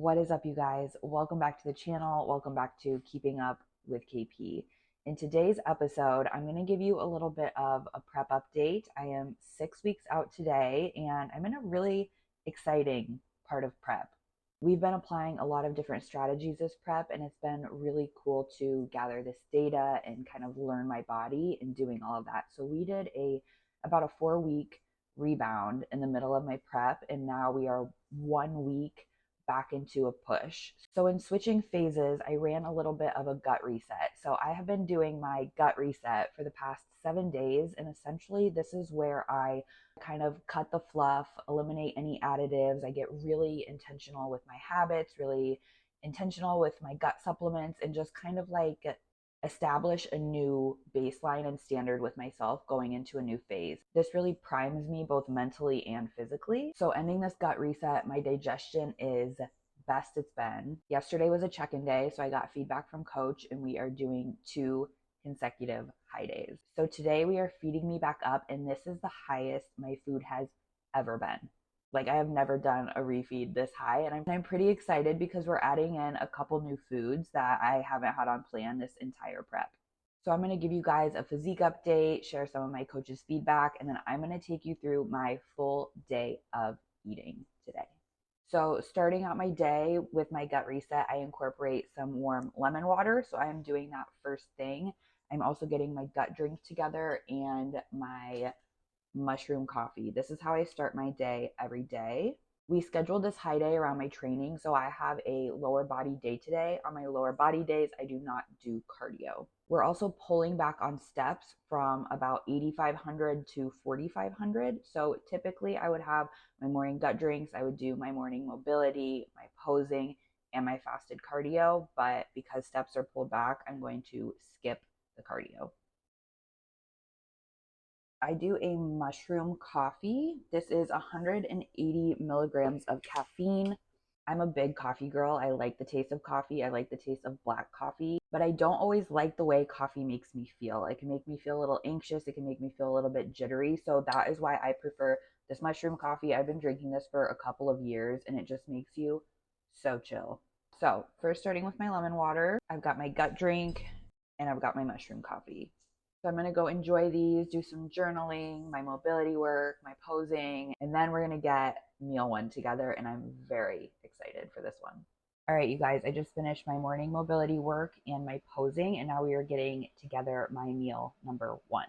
What is up, you guys? Welcome back to the channel. Welcome back to Keeping Up with KP. In today's episode, I'm going to give you a little bit of a prep update. I am 6 weeks out today, and I'm in a really exciting part of prep. We've been applying a lot of different strategies this prep, and it's been really cool to gather this data and kind of learn my body and doing all of that. So we did about a 4-week rebound in the middle of my prep, and now we are 1 week back into a push. So in switching phases, I ran a little bit of a gut reset. So I have been doing my gut reset for the past 7 days, and essentially this is where I kind of cut the fluff, eliminate any additives. I get really intentional with my habits, really intentional with my gut supplements, and just kind of like establish a new baseline and standard with myself going into a new phase. This really primes me both mentally and physically. So ending this gut reset, my digestion is best it's been. Yesterday was a check-in day, so I got feedback from coach, and we are doing 2 consecutive high days. So today we are feeding me back up, and this is the highest my food has ever been. Like, I have never done a refeed this high, and I'm pretty excited because we're adding in a couple new foods that I haven't had on plan this entire prep. So I'm going to give you guys a physique update, share some of my coach's feedback, and then I'm going to take you through my full day of eating today. So starting out my day with my gut reset, I incorporate some warm lemon water. So I'm doing that first thing. I'm also getting my gut drink together and my mushroom coffee. This is how I start my day every day. We scheduled this high day around my training, so I have a lower body day today. On my lower body days, I do not do cardio. We're also pulling back on steps from about 8,500 to 4,500. So typically I would have my morning gut drinks, I would do my morning mobility, my posing, and my fasted cardio. But because steps are pulled back, I'm going to skip the cardio. I do a mushroom coffee. This is 180 milligrams of caffeine. I'm a big coffee girl. I like the taste of coffee. I like the taste of black coffee, but I don't always like the way coffee makes me feel. It can make me feel a little anxious. It can make me feel a little bit jittery. So that is why I prefer this mushroom coffee. I've been drinking this for a couple of years, and it just makes you so chill. So first, starting with my lemon water, I've got my gut drink and I've got my mushroom coffee. So I'm going to go enjoy these, do some journaling, my mobility work, my posing, and then we're going to get meal 1 together, and I'm very excited for this one. All right, you guys, I just finished my morning mobility work and my posing, and now we are getting together my meal number 1.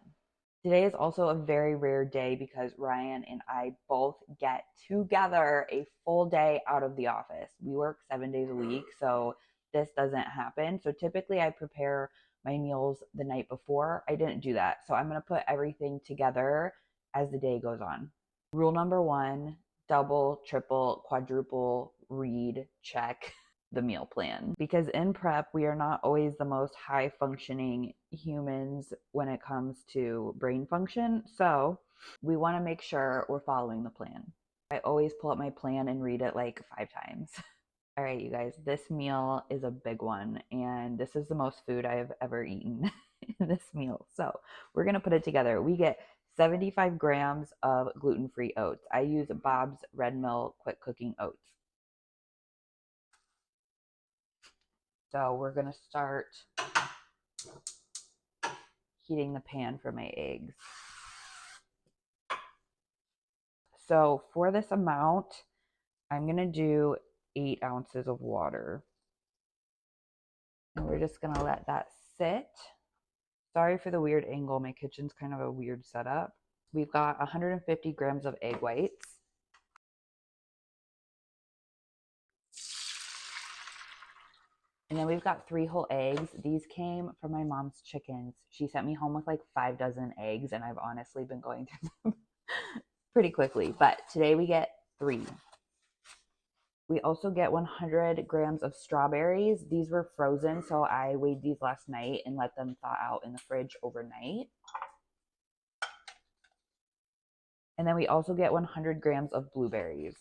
Today is also a very rare day because Ryan and I both get together a full day out of the office. We work 7 days a week, so this doesn't happen. So typically I prepare my meals the night before. I didn't do that. So I'm going to put everything together as the day goes on. Rule number 1, double, triple, quadruple, read, check the meal plan. Because in prep, we are not always the most high functioning humans when it comes to brain function. So we want to make sure we're following the plan. I always pull up my plan and read it like 5 times. All right, you guys, this meal is a big one, and this is the most food I have ever eaten in this meal. So we're going to put it together. We get 75 grams of gluten-free oats. I use Bob's Red Mill Quick Cooking Oats. So we're going to start heating the pan for my eggs. So for this amount, I'm going to do 8 ounces of water. And we're just going to let that sit. Sorry for the weird angle. My kitchen's kind of a weird setup. We've got 150 grams of egg whites. And then we've got 3 whole eggs. These came from my mom's chickens. She sent me home with like 5 dozen eggs, and I've honestly been going through them pretty quickly. But today we get 3. We also get 100 grams of strawberries. These were frozen, so I weighed these last night and let them thaw out in the fridge overnight. And then we also get 100 grams of blueberries.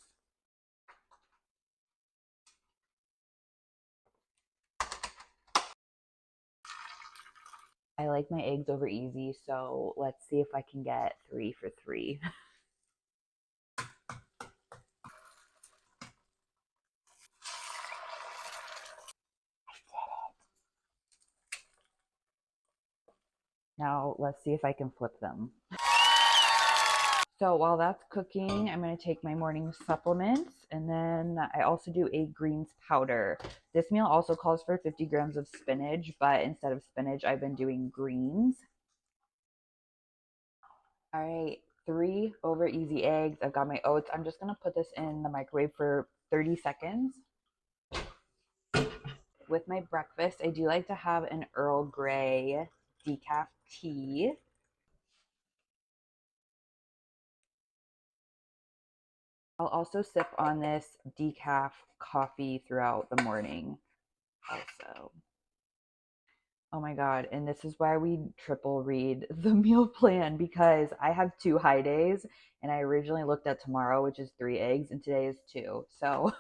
I like my eggs over easy, so let's see if I can get 3 for 3. Now let's see if I can flip them. So while that's cooking, I'm going to take my morning supplements, and then I also do a greens powder. This meal also calls for 50 grams of spinach, but instead of spinach, I've been doing greens. All right, 3 over easy eggs. I've got my oats. I'm just going to put this in the microwave for 30 seconds. With my breakfast, I do like to have an Earl Grey decaf tea. I'll also sip on this decaf coffee throughout the morning also. Oh my God. And this is why we triple read the meal plan, because I have 2 high days and I originally looked at tomorrow, which is 3 eggs, and today is 2. So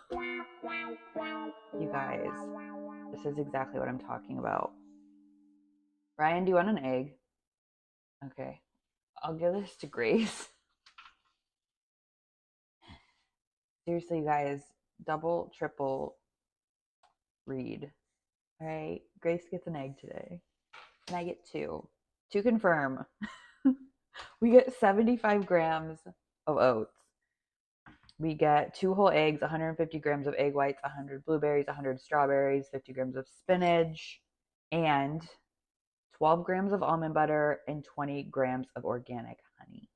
you guys, this is exactly what I'm talking about. Ryan, do you want an egg? Okay. I'll give this to Grace. Seriously, guys, double, triple read. All right. Grace gets an egg today. And I get 2. To confirm, we get 75 grams of oats. We get 2 whole eggs, 150 grams of egg whites, 100 blueberries, 100 strawberries, 50 grams of spinach, and 12 grams of almond butter and 20 grams of organic honey.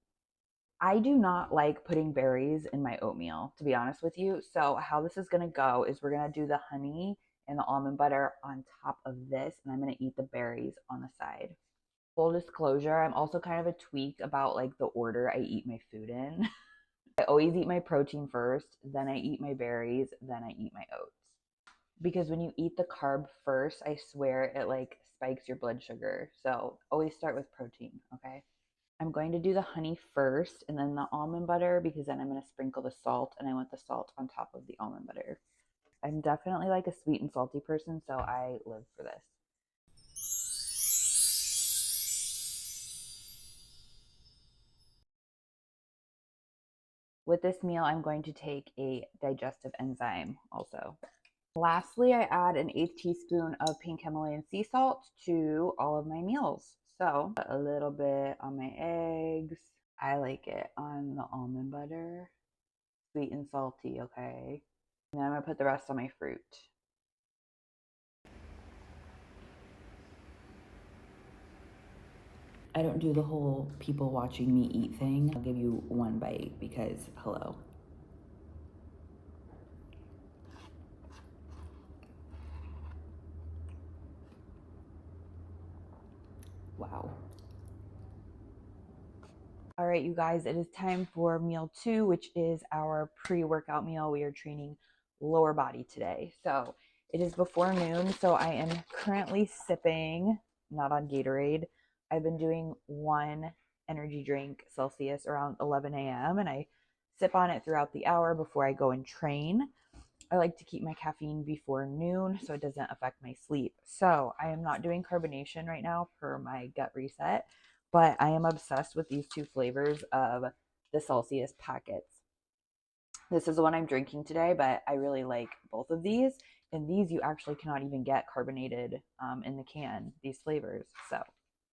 I do not like putting berries in my oatmeal, to be honest with you. So how this is going to go is we're going to do the honey and the almond butter on top of this, and I'm going to eat the berries on the side. Full disclosure, I'm also kind of a tweak about like the order I eat my food in. I always eat my protein first, then I eat my berries, then I eat my oats. Because when you eat the carb first, I swear it like spikes your blood sugar. So always start with protein, okay? I'm going to do the honey first and then the almond butter, because then I'm going to sprinkle the salt, and I want the salt on top of the almond butter. I'm definitely like a sweet and salty person, so I live for this. With this meal, I'm going to take a digestive enzyme also. Lastly, I add an 1/8 teaspoon of pink Himalayan sea salt to all of my meals. So a little bit on my eggs. I like it on the almond butter. Sweet and salty, okay? And then I'm going to put the rest on my fruit. I don't do the whole people watching me eat thing. I'll give you one bite because, hello. Wow. All right, you guys, it is time for meal 2, which is our pre-workout meal. We are training lower body today. So it is before noon. So I am currently sipping, not on Gatorade. I've been doing 1 energy drink Celsius around 11 a.m. and I sip on it throughout the hour before I go and train. I like to keep my caffeine before noon so it doesn't affect my sleep. So I am not doing carbonation right now per my gut reset, but I am obsessed with these 2 flavors of the Celsius packets. This is the one I'm drinking today, but I really like both of these. And these you actually cannot even get carbonated in the can, these flavors.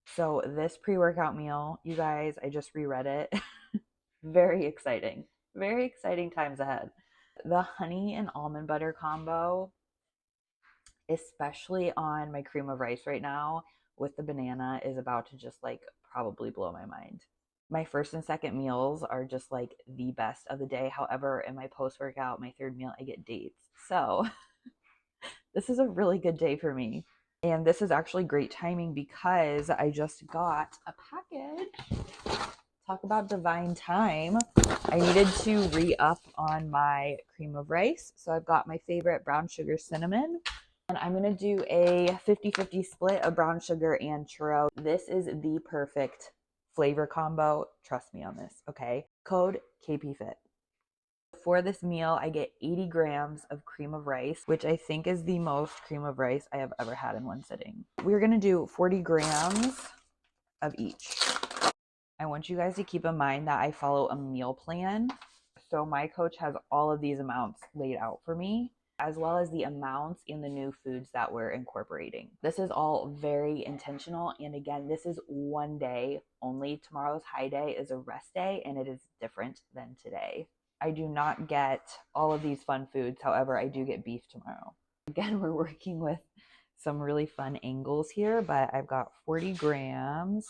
So this pre-workout meal, you guys, I just reread it. Very exciting. Very exciting times ahead. The honey and almond butter combo, especially on my cream of rice right now with the banana, is about to just like probably blow my mind. My first and second meals are just like the best of the day. However, in my post-workout, my third meal, I get dates. So this is a really good day for me. And this is actually great timing because I just got a package. Talk about divine time. I needed to re-up on my cream of rice. So I've got my favorite brown sugar cinnamon. And I'm going to do a 50-50 split of brown sugar and churro. This is the perfect flavor combo. Trust me on this, okay? Code KPFIT. For this meal, I get 80 grams of cream of rice, which I think is the most cream of rice I have ever had in one sitting. We're going to do 40 grams of each. I want you guys to keep in mind that I follow a meal plan. So my coach has all of these amounts laid out for me. as well as the amounts and the new foods that we're incorporating. This is all very intentional. And again, this is one day only. Tomorrow's high day is a rest day, and it is different than today. I do not get all of these fun foods. However, I do get beef tomorrow. Again, we're working with some really fun angles here, but I've got 40 grams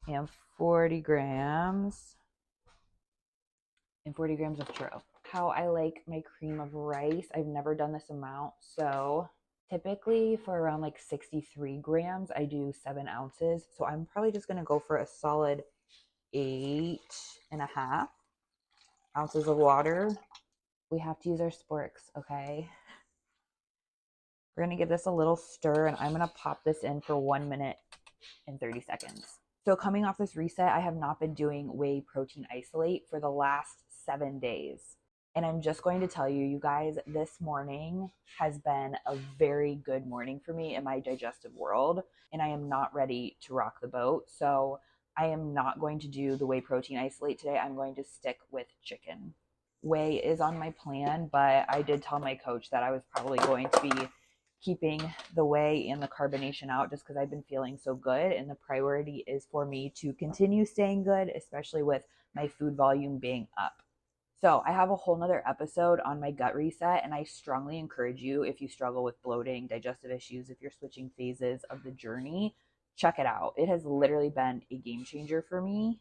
and 40 grams and 40 grams of churro. How I like my cream of rice, I've never done this amount, so typically for around like 63 grams, I do 7 ounces. So I'm probably just going to go for a solid 8.5 ounces of water. We have to use our sporks, okay? We're going to give this a little stir, and I'm going to pop this in for 1 minute and 30 seconds. So coming off this reset, I have not been doing whey protein isolate for the last 7 days. And I'm just going to tell you, you guys, this morning has been a very good morning for me in my digestive world, and I am not ready to rock the boat. So I am not going to do the whey protein isolate today. I'm going to stick with chicken. Whey is on my plan, but I did tell my coach that I was probably going to be keeping the whey and the carbonation out just because I've been feeling so good, and the priority is for me to continue staying good, especially with my food volume being up. So I have a whole nother episode on my gut reset, and I strongly encourage you, if you struggle with bloating, digestive issues, if you're switching phases of the journey, check it out. It has literally been a game changer for me,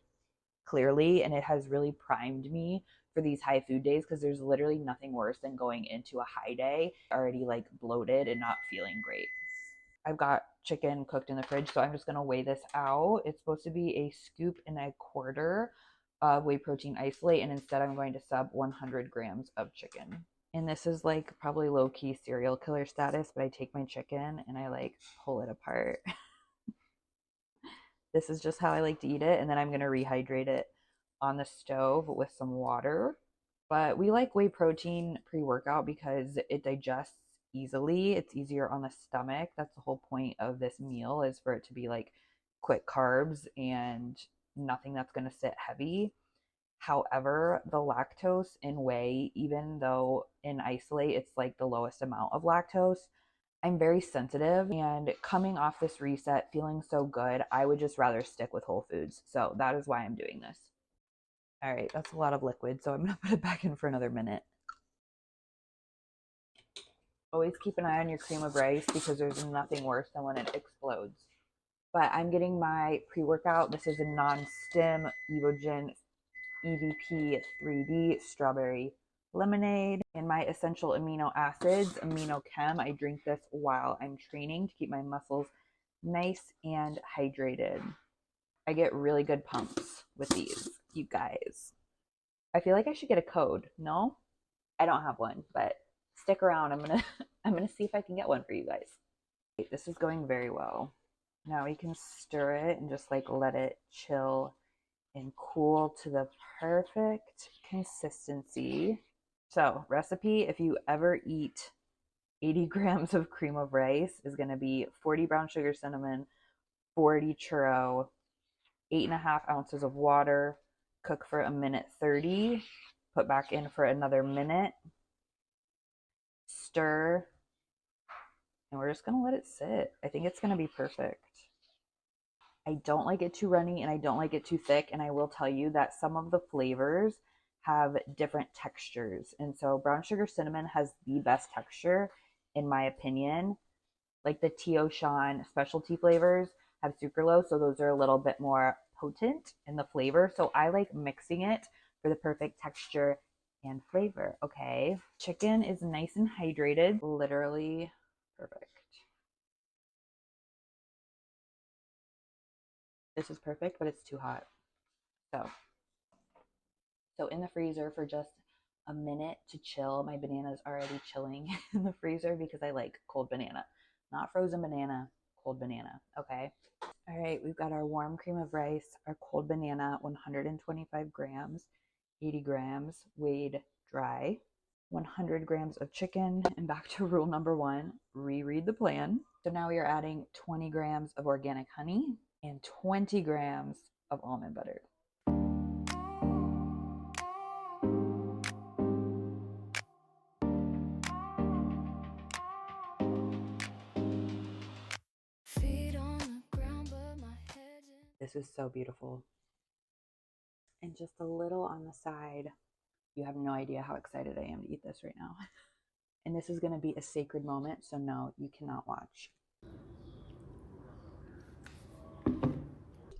clearly, and it has really primed me for these high food days, because there's literally nothing worse than going into a high day already like bloated and not feeling great. I've got chicken cooked in the fridge, so I'm just going to weigh this out. It's supposed to be a scoop and a quarter of whey protein isolate, and instead I'm going to sub 100 grams of chicken. And this is like probably low-key serial killer status, but I take my chicken and I like pull it apart. This is just how I like to eat it, and then I'm going to rehydrate it on the stove with some water. But we like whey protein pre-workout because it digests easily. It's easier on the stomach. That's the whole point of this meal, is for it to be like quick carbs and nothing that's going to sit heavy. However, the lactose in whey, even though in isolate it's like the lowest amount of lactose, I'm very sensitive, and coming off this reset feeling so good, I would just rather stick with whole foods. So that is why I'm doing this. All right, that's a lot of liquid, so I'm going to put it back in for another minute. Always keep an eye on your cream of rice, because there's nothing worse than when it explodes. But I'm getting my pre-workout. This is a non-stim Evogen EVP 3D strawberry lemonade, and my essential amino acids, amino chem. I drink this while I'm training to keep my muscles nice and hydrated. I get really good pumps with these, you guys. I feel like I should get a code. No, I don't have one, but stick around. I'm gonna see if I can get one for you guys. This is going very well. Now we can stir it and just like let it chill and cool to the perfect consistency. So recipe, if you ever eat 80 grams of cream of rice, is going to be 40 brown sugar cinnamon, 40 churro, 8.5 ounces of water, cook for a minute 30, put back in for another minute, stir, and we're just going to let it sit. I think it's going to be perfect. I don't like it too runny, and I don't like it too thick, and I will tell you that some of the flavors have different textures, and so brown sugar cinnamon has the best texture in my opinion. Like the Tio Shan specialty flavors have sucralose, so those are a little bit more potent in the flavor, so I like mixing it for the perfect texture and flavor. Okay, chicken is nice and hydrated, literally perfect. This is perfect, but it's too hot. So in the freezer for just a minute to chill. My banana's already chilling in the freezer because I like cold banana. Not frozen banana, cold banana, okay? All right, we've got our warm cream of rice, our cold banana, 125 grams, 80 grams, weighed dry, 100 grams of chicken, and back to rule number 1, reread the plan. So now we are adding 20 grams of organic honey and 20 grams of almond butter. This is so beautiful. And just a little on the side. You have no idea how excited I am to eat this right now. And this is going to be a sacred moment, so no, you cannot watch.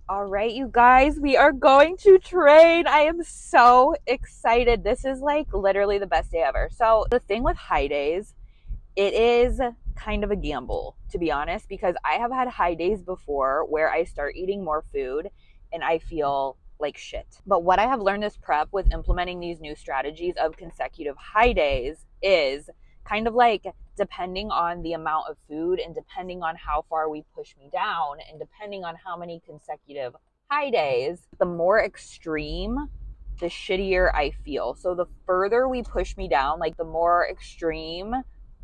All right, you guys, we are going to train. I am so excited. This is like literally the best day ever. So the thing with high days, it is kind of a gamble, to be honest, because I have had high days before where I start eating more food and I feel like shit. But what I have learned this prep with implementing these new strategies of consecutive high days is kind of like, depending on the amount of food and depending on how far we push me down and depending on how many consecutive high days, the more extreme, the shittier I feel. So the further we push me down, like the more extreme,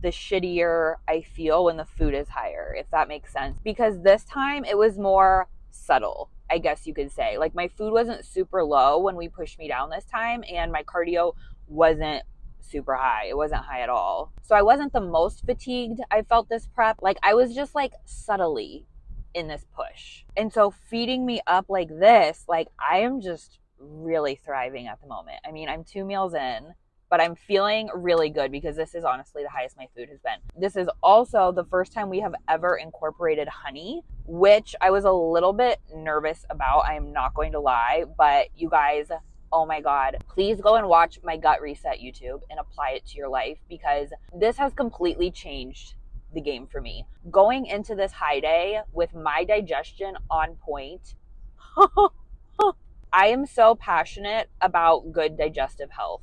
the shittier I feel when the food is higher, if that makes sense. Because this time it was more subtle, I guess you could say. Like my food wasn't super low when we pushed me down this time, and my cardio wasn't super high. It wasn't high at all. So I wasn't the most fatigued I felt this prep. Like I was just like subtly in this push. And so feeding me up like this, like I am just really thriving at the moment. I mean, I'm 2 meals in, but I'm feeling really good because this is honestly the highest my food has been. This is also the first time we have ever incorporated honey, which I was a little bit nervous about. I am not going to lie, but you guys, oh my God, please go and watch my Gut Reset YouTube and apply it to your life, because this has completely changed the game for me. Going into this high day with my digestion on point, I am so passionate about good digestive health.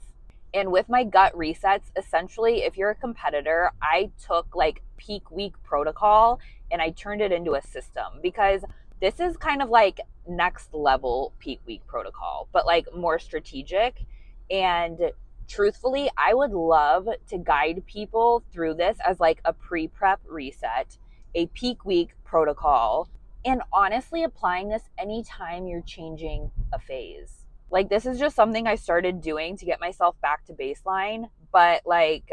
And with my gut resets, essentially, if you're a competitor, I took like peak week protocol and I turned it into a system, because this is kind of like next level peak week protocol, but like more strategic. And truthfully, I would love to guide people through this as like a pre-prep reset, a peak week protocol, and honestly applying this anytime you're changing a phase. Like this is just something I started doing to get myself back to baseline, but like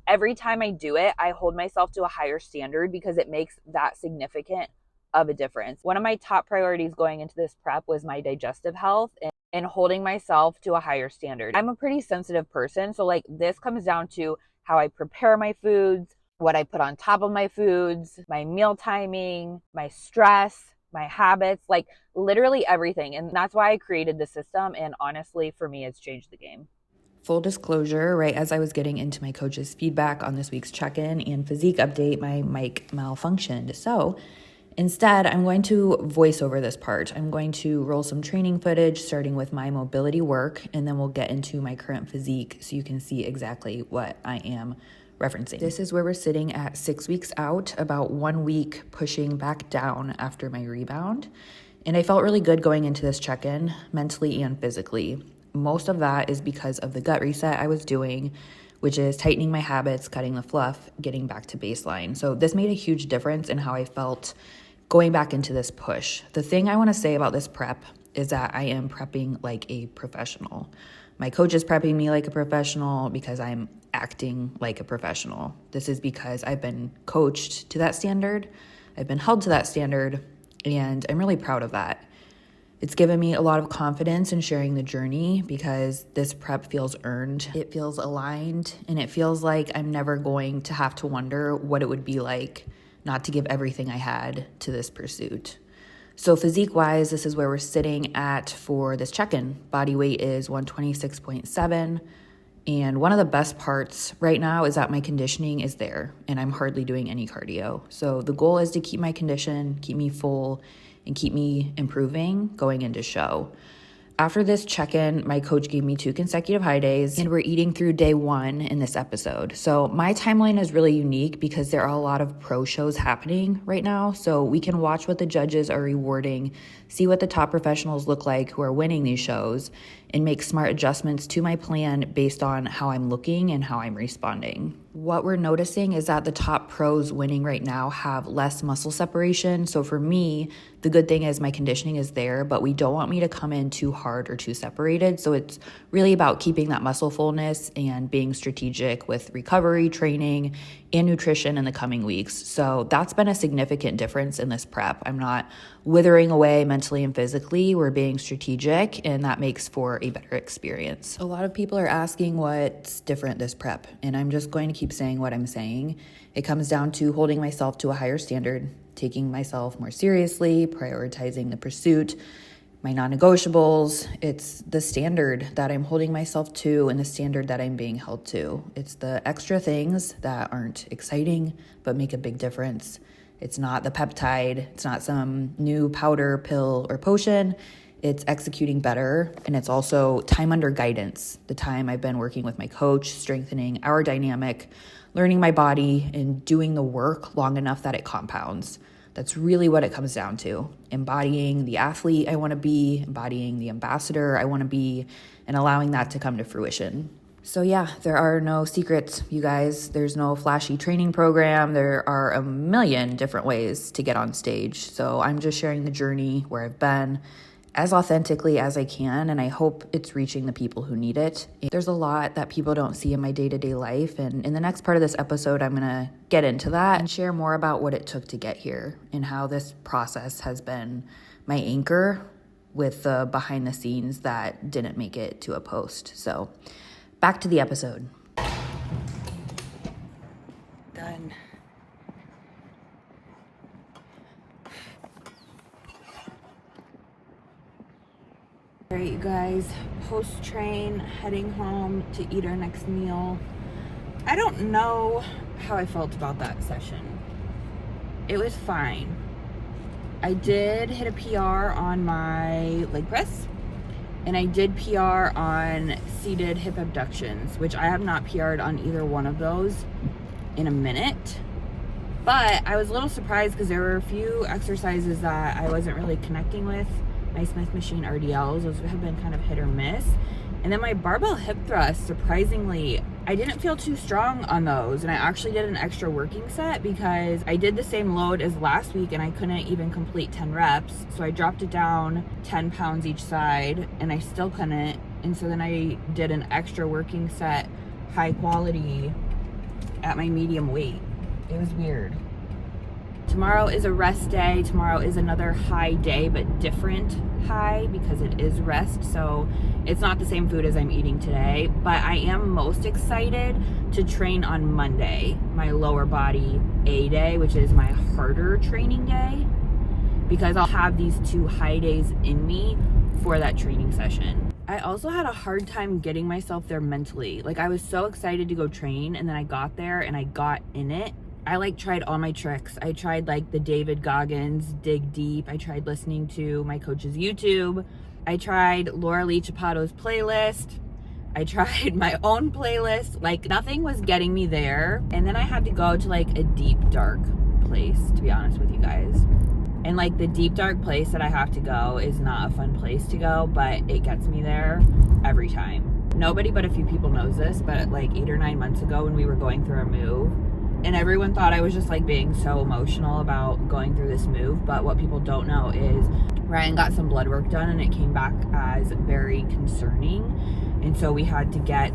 every time I do it, I hold myself to a higher standard because it makes that significant of a difference. One of my top priorities going into this prep was my digestive health and holding myself to a higher standard. I'm a pretty sensitive person, so like this comes down to how I prepare my foods, what I put on top of my foods, my meal timing, my stress, my habits, like literally everything. And that's why I created the system. And honestly, for me, it's changed the game. Full disclosure, right as I was getting into my coach's feedback on this week's check-in and physique update, my mic malfunctioned. So instead, I'm going to voice over this part. I'm going to roll some training footage, starting with my mobility work, and then we'll get into my current physique so you can see exactly what I am referencing. This is where we're sitting at 6 weeks out, about 1 week pushing back down after my rebound. And I felt really good going into this check-in, mentally and physically. Most of that is because of the gut reset I was doing, which is tightening my habits, cutting the fluff, getting back to baseline. So this made a huge difference in how I felt going back into this push. The thing I want to say about this prep is that I am prepping like a professional. My coach is prepping me like a professional because I'm acting like a professional. This is because I've been coached to that standard. I've been held to that standard, and I'm really proud of that. It's given me a lot of confidence in sharing the journey because this prep feels earned. It feels aligned, and it feels like I'm never going to have to wonder what it would be like not to give everything I had to this pursuit. So physique-wise, this is where we're sitting at for this check-in. Body weight is 126.7. And one of the best parts right now is that my conditioning is there and I'm hardly doing any cardio. So the goal is to keep my condition, keep me full, and keep me improving going into show. After this check-in, my coach gave me 2 consecutive high days, and we're eating through day 1 in this episode. So my timeline is really unique because there are a lot of pro shows happening right now. So we can watch what the judges are rewarding, see what the top professionals look like who are winning these shows, and make smart adjustments to my plan based on how I'm looking and how I'm responding. What we're noticing is that the top pros winning right now have less muscle separation. So for me, the good thing is my conditioning is there, but we don't want me to come in too hard or too separated. So it's really about keeping that muscle fullness and being strategic with recovery, training, and nutrition in the coming weeks. So that's been a significant difference in this prep. I'm not withering away mentally and physically. We're being strategic, and that makes for a better experience. A lot of people are asking what's different this prep, and I'm just going to keep saying what I'm saying. It comes down to holding myself to a higher standard, taking myself more seriously, prioritizing the pursuit, my non-negotiables. It's the standard that I'm holding myself to and the standard that I'm being held to. It's the extra things that aren't exciting but make a big difference. It's not the peptide. It's not some new powder, pill, or potion. It's executing better, and it's also time under guidance. The time I've been working with my coach, strengthening our dynamic, learning my body, and doing the work long enough that it compounds. That's really what it comes down to. Embodying the athlete I want to be, embodying the ambassador I want to be, and allowing that to come to fruition. So yeah, there are no secrets, you guys. There's no flashy training program. There are a million different ways to get on stage. So I'm just sharing the journey where I've been as authentically as I can, and I hope it's reaching the people who need it. There's a lot that people don't see in my day-to-day life, and in the next part of this episode, I'm gonna get into that and share more about what it took to get here and how this process has been my anchor with the behind the scenes that didn't make it to a post. So back to the episode. Done. All right, you guys, post-train, heading home to eat our next meal. I don't know how I felt about that session. It was fine. I did hit a PR on my leg press, and I did PR on seated hip abductions, which I have not PR'd on either one of those in a minute. But I was a little surprised because there were a few exercises that I wasn't really connecting with. My Smith machine RDLs, those have been kind of hit or miss. And then my barbell hip thrust, surprisingly, I didn't feel too strong on those. And I actually did an extra working set because I did the same load as last week and I couldn't even complete 10 reps. So I dropped it down 10 pounds each side and I still couldn't. And so then I did an extra working set, high quality, at my medium weight. It was weird. Tomorrow is a rest day. Tomorrow is another high day, but different high because it is rest. So it's not the same food as I'm eating today, but I am most excited to train on Monday, my lower body A day, which is my harder training day, because I'll have these 2 high days in me for that training session. I also had a hard time getting myself there mentally. Like, I was so excited to go train, and then I got there and I got in it. I tried all my tricks. I tried the David Goggins dig deep. I tried listening to my coach's YouTube. I tried Laura Lee Chapato's playlist. I tried my own playlist. Nothing was getting me there. And then I had to go to a deep, dark place, to be honest with you guys. And the deep, dark place that I have to go is not a fun place to go, but it gets me there every time. Nobody but a few people knows this, but 8 or 9 months ago when we were going through our move, and everyone thought I was just being so emotional about going through this move. But what people don't know is Ryan got some blood work done and it came back as very concerning. And so we had to get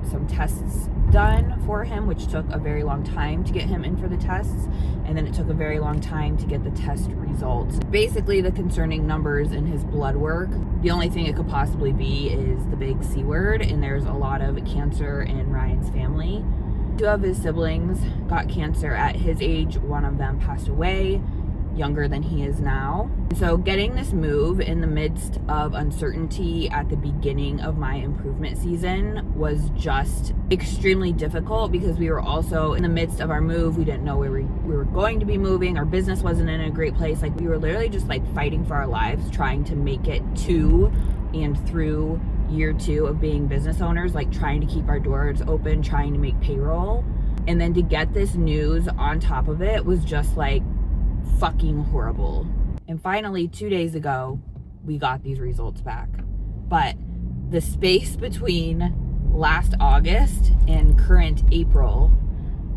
some tests done for him, which took a very long time to get him in for the tests. And then it took a very long time to get the test results. Basically, the concerning numbers in his blood work, the only thing it could possibly be is the big C word. And there's a lot of cancer in Ryan's family. 2 of his siblings got cancer at his age. One of them passed away younger than he is now. So getting this move in the midst of uncertainty at the beginning of my improvement season was just extremely difficult because we were also in the midst of our move. We didn't know where we were going to be moving. Our business wasn't in a great place. We were literally just fighting for our lives, trying to make it to and through year 2 of being business owners, trying to keep our doors open, trying to make payroll. And then to get this news on top of it was just fucking horrible. And finally, 2 days ago, we got these results back. But the space between last August and current April,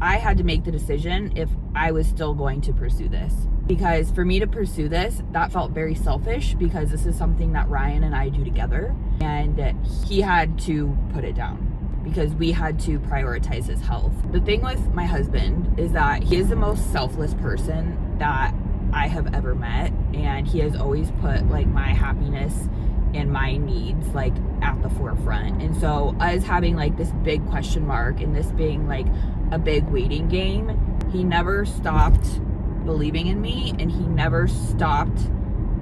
I had to make the decision if I was still going to pursue this. Because for me to pursue this, that felt very selfish because this is something that Ryan and I do together. And he had to put it down. because we had to prioritize his health. The thing with my husband is that he is the most selfless person that I have ever met, and he has always put like my happiness and my needs like at the forefront. And so us having like this big question mark and this being like a big waiting game, he never stopped believing in me, and he never stopped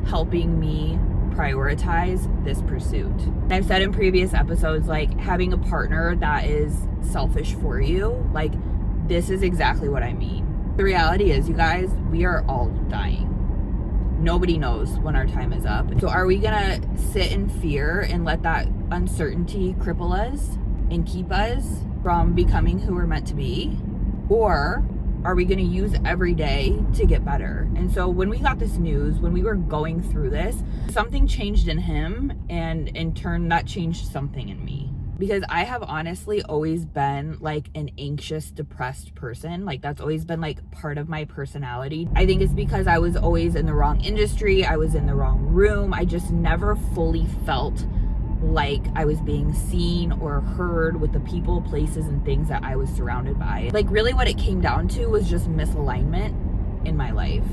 helping me prioritize this pursuit. And I've said in previous episodes, like having a partner that is selfish for you, like this is exactly what I mean. The reality is, you guys, we are all dying. Nobody knows when our time is up. So are we gonna sit in fear and let that uncertainty cripple us and keep us from becoming who we're meant to be? Or are we gonna use every day to get better? And so when we got this news, when we were going through this, something changed in him, and in turn that changed something in me. Because I have honestly always been like an anxious, depressed person. Like that's always been like part of my personality. I think it's because I was always in the wrong industry. I was in the wrong room. I just never fully felt like I was being seen or heard with the people, places, and things that I was surrounded by. Like really what it came down to was just misalignment in my life.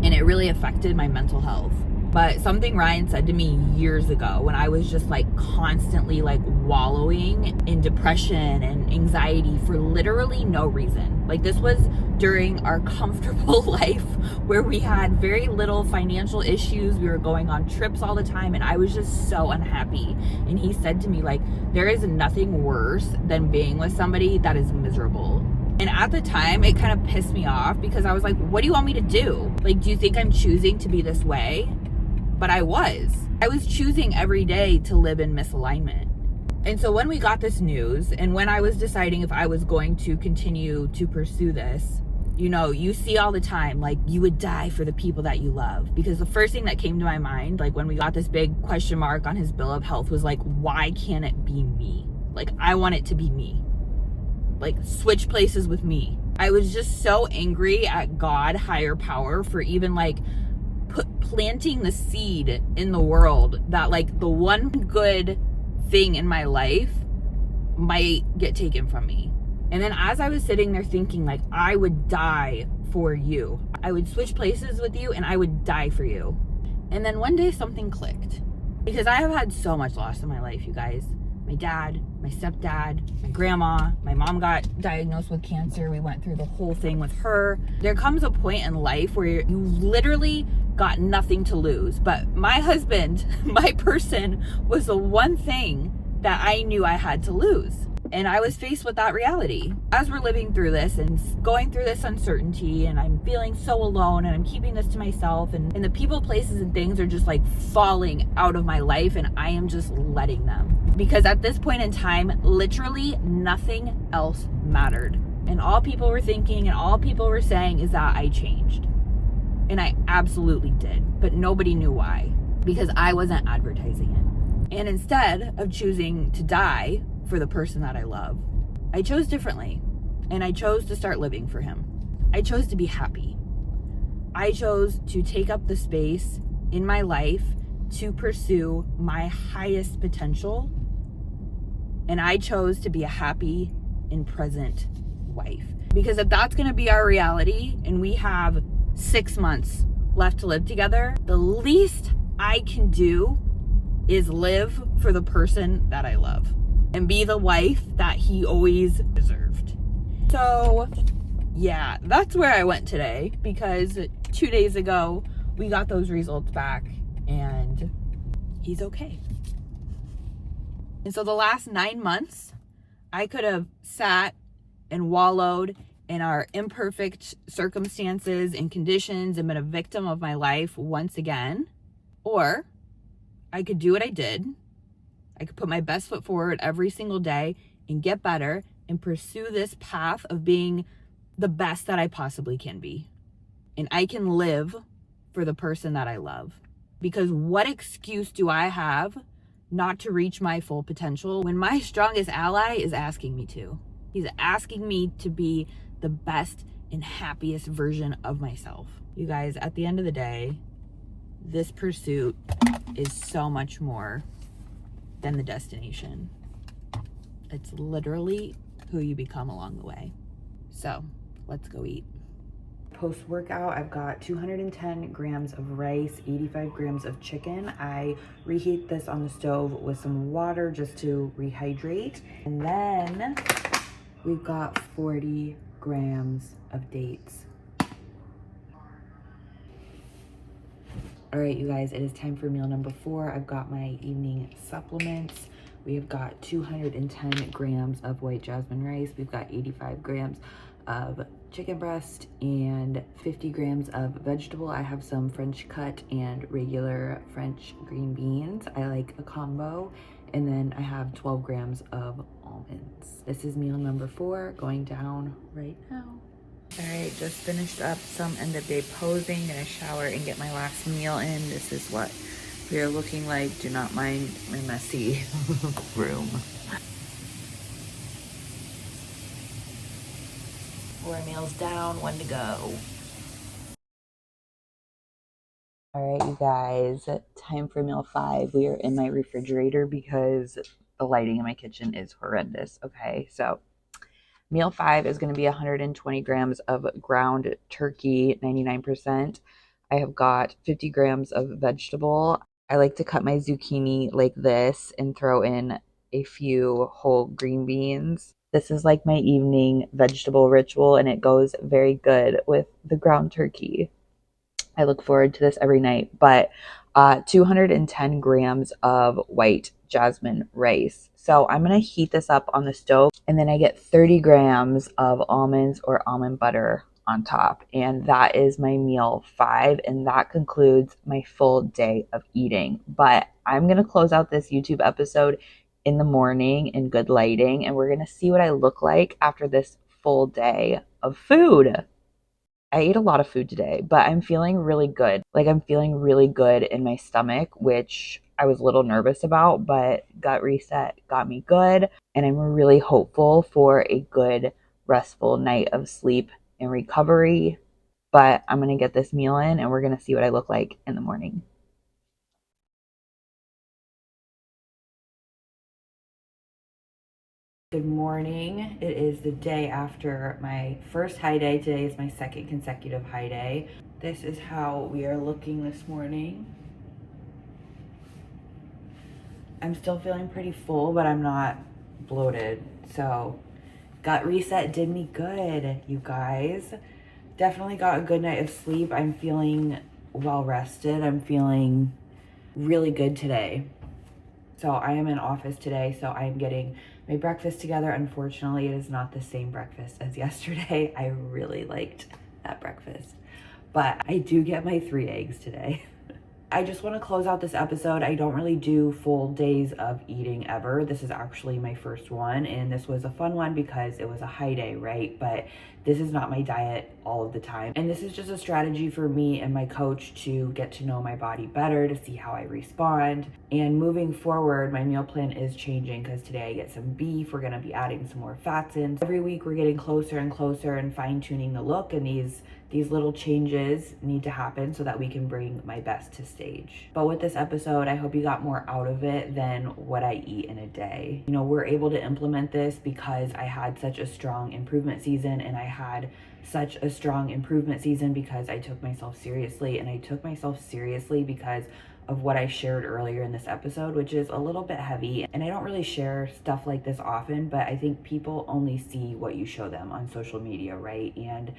And it really affected my mental health. But something Ryan said to me years ago when I was just like constantly like wallowing in depression and anxiety for literally no reason. Like this was during our comfortable life where we had very little financial issues. We were going on trips all the time, and I was just so unhappy. And he said to me, like, there is nothing worse than being with somebody that is miserable. And at the time, it kind of pissed me off because I was like, what do you want me to do? Like, do you think I'm choosing to be this way? But I was choosing every day to live in misalignment. And so when we got this news, and when I was deciding if I was going to continue to pursue this, you know, you see all the time, like, you would die for the people that you love. Because the first thing that came to my mind, like when we got this big question mark on his bill of health, was like, why can't it be me? Like, I want it to be me. Like, switch places with me. I was just so angry at God, higher power, for even like planting the seed in the world that like the one good thing in my life might get taken from me. And then as I was sitting there thinking, like, I would die for you, I would switch places with you, and I would die for you. And then one day something clicked, because I have had so much loss in my life, you guys. My dad, my stepdad, my grandma, my mom got diagnosed with cancer. We went through the whole thing with her. There comes a point in life where you literally got nothing to lose. But my husband, my person, was the one thing that I knew I had to lose. And I was faced with that reality. As we're living through this and going through this uncertainty, and I'm feeling so alone, and I'm keeping this to myself, and the people, places, and things are just like falling out of my life, and I am just letting them. Because at this point in time, literally nothing else mattered. And all people were thinking and all people were saying is that I changed. And I absolutely did. But nobody knew why. Because I wasn't advertising it. And instead of choosing to die for the person that I love, I chose differently. And I chose to start living for him. I chose to be happy. I chose to take up the space in my life to pursue my highest potential. And I chose to be a happy and present wife. Because if that's going to be our reality, and we have 6 months left to live together, the least I can do is live for the person that I love and be the wife that he always deserved. So yeah, that's where I went today, because 2 days ago we got those results back and he's okay. And so the last 9 months, I could have sat and wallowed in our imperfect circumstances and conditions and been a victim of my life once again. Or I could do what I did. I could put my best foot forward every single day and get better and pursue this path of being the best that I possibly can be. And I can live for the person that I love. Because what excuse do I have not to reach my full potential when my strongest ally is asking me to? He's asking me to be the best and happiest version of myself. You guys, at the end of the day, this pursuit is so much more than the destination. It's literally who you become along the way. So let's go eat. Post-workout, I've got 210 grams of rice, 85 grams of chicken. I reheat this on the stove with some water just to rehydrate. And then we've got 40 grams of dates. All right, you guys, it is time for meal number 4. I've got my evening supplements. We have got 210 grams of white jasmine rice. We've got 85 grams of chicken breast and 50 grams of vegetable. I have some French cut and regular French green beans. I like a combo. And then I have 12 grams of almonds. This is meal number 4 going down right now. All right, just finished up some end of day posing. Gonna shower and get my last meal in. This is what we are looking like. Do not mind my messy room. 4 meals down, 1 to go. All right, you guys, time for meal 5. We are in my refrigerator because the lighting in my kitchen is horrendous. Okay, so meal 5 is going to be 120 grams of ground turkey, 99%. I have got 50 grams of vegetable. I like to cut my zucchini like this and throw in a few whole green beans. This is like my evening vegetable ritual, and it goes very good with the ground turkey. I look forward to this every night. But 210 grams of white jasmine rice. So I'm going to heat this up on the stove, and then I get 30 grams of almonds or almond butter on top. And that is my meal 5. And that concludes my full day of eating. But I'm going to close out this YouTube episode in the morning in good lighting, and we're going to see what I look like after this full day of food. I ate a lot of food today, but I'm feeling really good. Like, I'm feeling really good in my stomach, which I was a little nervous about, but gut reset got me good. And I'm really hopeful for a good, restful night of sleep and recovery. But I'm going to get this meal in, and we're going to see what I look like in the morning. Good morning. It is the day after my first high day. Today is my second consecutive high day. This is how we are looking this morning. I'm still feeling pretty full, but I'm not bloated. So gut reset did me good, you guys. Definitely got a good night of sleep. I'm feeling well rested. I'm feeling really good today. So I am in office today, so I'm getting my breakfast together. Unfortunately, it is not the same breakfast as yesterday. I really liked that breakfast. But I do get my 3 eggs today. I just want to close out this episode. I don't really do full days of eating ever. This is actually my first one, and this was a fun one because it was a high day, right? But this is not my diet all of the time. And this is just a strategy for me and my coach to get to know my body better, to see how I respond. And moving forward, my meal plan is changing because today I get some beef. We're going to be adding some more fats in. Every week we're getting closer and closer and fine-tuning the look, and these little changes need to happen so that we can bring my best to stage. But with this episode, I hope you got more out of it than what I eat in a day. You know, we're able to implement this because I had such a strong improvement season, and I had such a strong improvement season because I took myself seriously, and I took myself seriously because of what I shared earlier in this episode, which is a little bit heavy. And I don't really share stuff like this often, but I think people only see what you show them on social media, right? And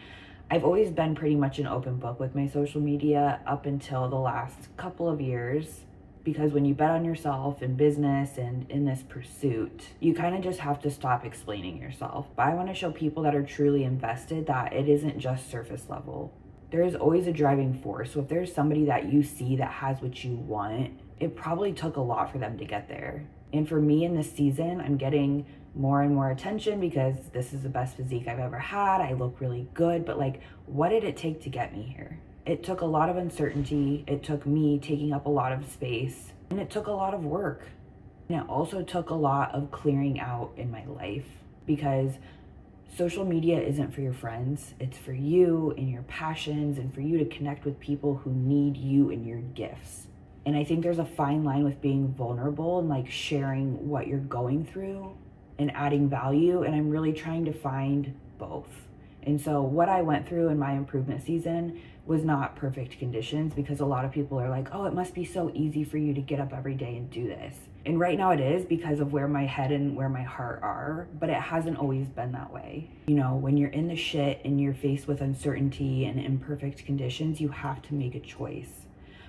I've always been pretty much an open book with my social media up until the last couple of years, because when you bet on yourself in business and in this pursuit, you kind of just have to stop explaining yourself. But I want to show people that are truly invested that it isn't just surface level. There is always a driving force. So if there's somebody that you see that has what you want, it probably took a lot for them to get there. And for me in this season, I'm getting more and more attention because this is the best physique I've ever had. I look really good, but like, what did it take to get me here? It took a lot of uncertainty. It took me taking up a lot of space, and it took a lot of work. And it also took a lot of clearing out in my life, because social media isn't for your friends. It's for you and your passions, and for you to connect with people who need you and your gifts. And I think there's a fine line with being vulnerable and like sharing what you're going through, and adding value, and I'm really trying to find both. And so what I went through in my improvement season was not perfect conditions, because a lot of people are like, oh, it must be so easy for you to get up every day and do this. And right now it is, because of where my head and where my heart are, but it hasn't always been that way. You know, when you're in the shit and you're faced with uncertainty and imperfect conditions, you have to make a choice.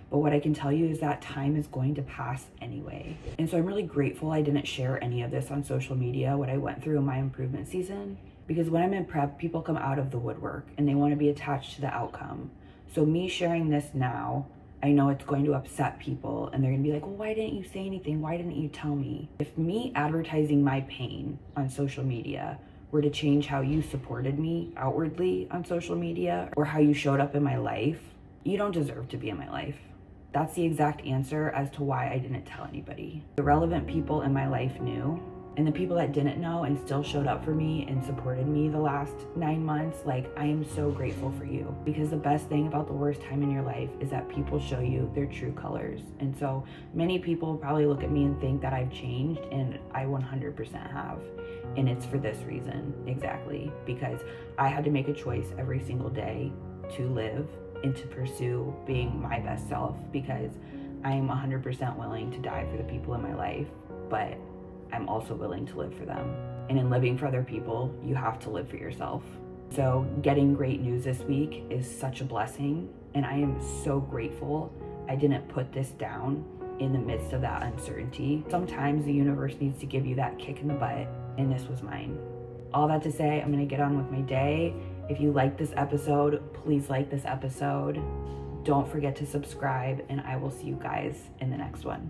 But what I can tell you is that time is going to pass anyway. And so I'm really grateful I didn't share any of this on social media, what I went through in my improvement season, because when I'm in prep, people come out of the woodwork and they want to be attached to the outcome. So me sharing this now, I know it's going to upset people, and they're gonna be like, well, why didn't you say anything? Why didn't you tell me? If me advertising my pain on social media were to change how you supported me outwardly on social media, or how you showed up in my life, you don't deserve to be in my life. That's the exact answer as to why I didn't tell anybody. The relevant people in my life knew, and the people that didn't know and still showed up for me and supported me the last 9 months, like, I am so grateful for you. Because the best thing about the worst time in your life is that people show you their true colors. And so many people probably look at me and think that I've changed, and I 100% have. And it's for this reason, exactly, because I had to make a choice every single day to live and to pursue being my best self, because I am 100% willing to die for the people in my life, but I'm also willing to live for them. And in living for other people, you have to live for yourself. So getting great news this week is such a blessing, and I am so grateful I didn't put this down in the midst of that uncertainty. Sometimes the universe needs to give you that kick in the butt, and this was mine. All that to say, I'm gonna get on with my day. If you like this episode, please like this episode. Don't forget to subscribe, and I will see you guys in the next one.